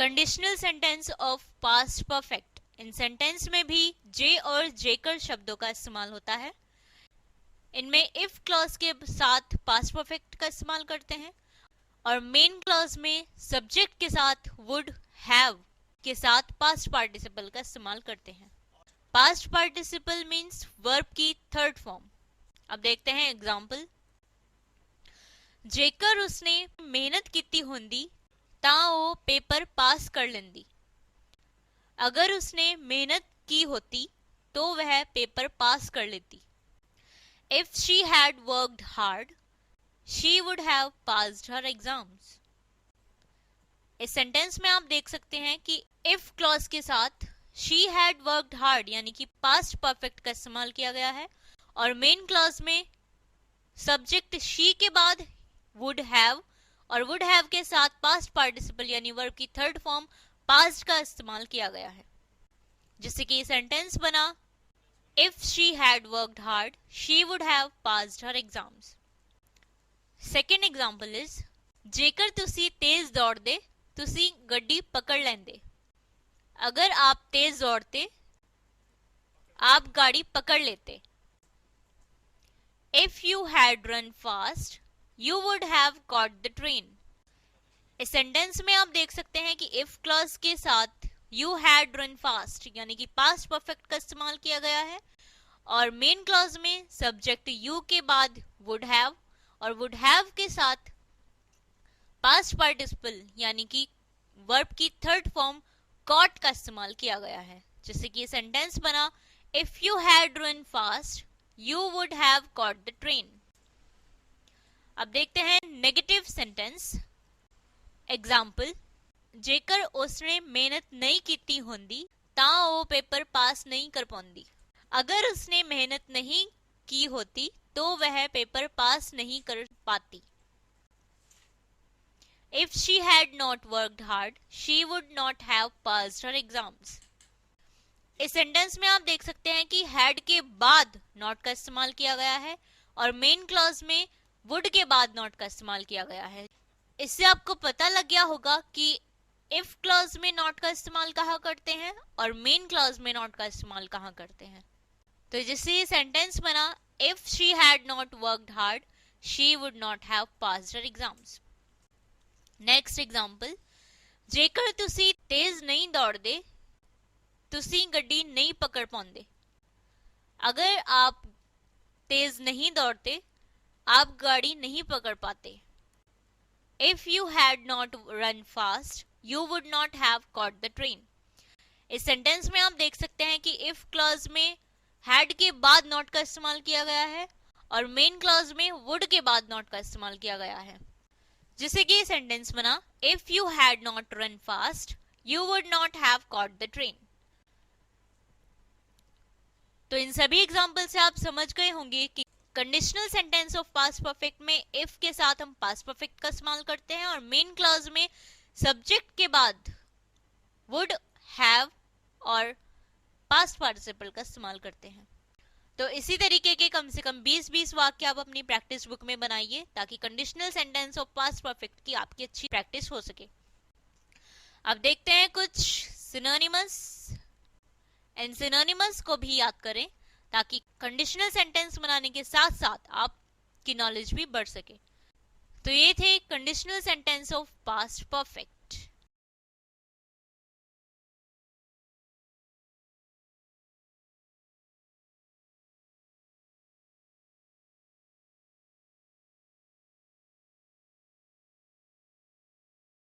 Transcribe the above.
Conditional sentence of past perfect. In sentence में भी जे और जेकर शब्दों का इस्तेमाल होता है। इनमें इफ क्लॉज के साथ पास्ट परफेक्ट का इस्तेमाल करते हैं और मेन क्लॉज में सब्जेक्ट के साथ वुड हैव के साथ पास्ट पार्टिसिपल का इस्तेमाल करते हैं। पास्ट पार्टिसिपल मीन्स वर्ब की थर्ड फॉर्म। अब देखते हैं एग्जाम्पल। जेकर उसने मेहनत कीती होंदी ता वो पेपर पास कर लेंदी। अगर उसने मेहनत की होती तो वह पेपर पास कर लेती। If she had worked hard, she would have passed her exams. इस सेंटेंस में आप देख सकते हैं कि if क्लॉज के साथ she had worked hard यानी कि पास्ट परफेक्ट का इस्तेमाल किया गया है और मेन क्लॉज में सब्जेक्ट she के बाद would have और would have के साथ पास्ट पार्टिसिपल यानी वर्ब की थर्ड फॉर्म पास्ट का इस्तेमाल किया गया है, जिससे कि सेंटेंस बना If she had worked hard, she would have passed her exams. Second example is जेकर तुसी तेज दौड़दे तुसी गड्डी पकड़ लेंदे। अगर आप तेज दौड़ते आप गाड़ी पकड़ लेते। If you had run fast, you would have caught the train. इस सेंटेंस में आप देख सकते हैं कि if क्लॉज के साथ you had run fast यानी कि पास्ट परफेक्ट का इस्तेमाल किया गया है और मेन क्लॉज में सब्जेक्ट यू के बाद वुड हैव और वुड हैव के साथ पास्ट पार्टिसिपल यानी कि वर्ब की थर्ड फॉर्म कॉट का इस्तेमाल किया गया है, जिससे कि सेंटेंस बना if you had run fast you would have caught the train. अब देखते हैं नेगेटिव सेंटेंस। एग्जाम्पल जेकर उसने मेहनत नहीं कीती होंदी ता वो पेपर पास नहीं कर पाउंदी। अगर उसने मेहनत नहीं की होती तो वह पेपर पास नहीं कर पाती। If she had not worked hard, she would not have passed her exams. इस सेंटेंस में आप देख सकते हैं कि had के बाद not का इस्तेमाल किया गया है और मेन क्लॉज में would के बाद not का इस्तेमाल किया गया है। इससे आपको पता लग गया होगा कि if क्लॉज में not का इस्तेमाल कहाँ करते हैं और मेन क्लॉज में not का इस्तेमाल कहाँ करते हैं। तो जिससे ये सेंटेंस बना if she had not worked hard, she would not have passed her exams. Next example जेकर तुसी तेज नहीं दौड़दे तुसी गड्डी नहीं पकड़ पाउंदे। अगर आप तेज नहीं दौड़ते आप गाड़ी नहीं पकड़ पाते। If you had not run fast, you would not have caught the train. इस सेंटेंस में आप देख सकते हैं कि if क्लॉज में had के बाद not का इस्तेमाल किया गया है और मेन क्लॉज में would के बाद not का इस्तेमाल किया गया है, जिससे कि सेंटेंस बना If you had not run fast, you would not have caught the train. तो इन सभी एग्जाम्पल से आप समझ गए होंगे कि conditional sentence of past perfect में if के साथ हम पास्ट परफेक्ट का इस्तेमाल करते हैं और मेन क्लॉज में सब्जेक्ट के बाद would have और पास्ट पार्टिसिपल का इस्तेमाल करते हैं। तो इसी तरीके के कम से कम 20-20 वाक्य आप अपनी प्रैक्टिस बुक में बनाइए ताकि conditional sentence of past perfect की आपकी अच्छी प्रैक्टिस हो सके। अब देखते हैं कुछ सिनोनिमस। इन सिनोनिमस को भी याद करें ताकि कंडीशनल सेंटेंस बनाने के साथ साथ आपकी नॉलेज भी बढ़ सके। तो ये थे conditional sentence of past perfect.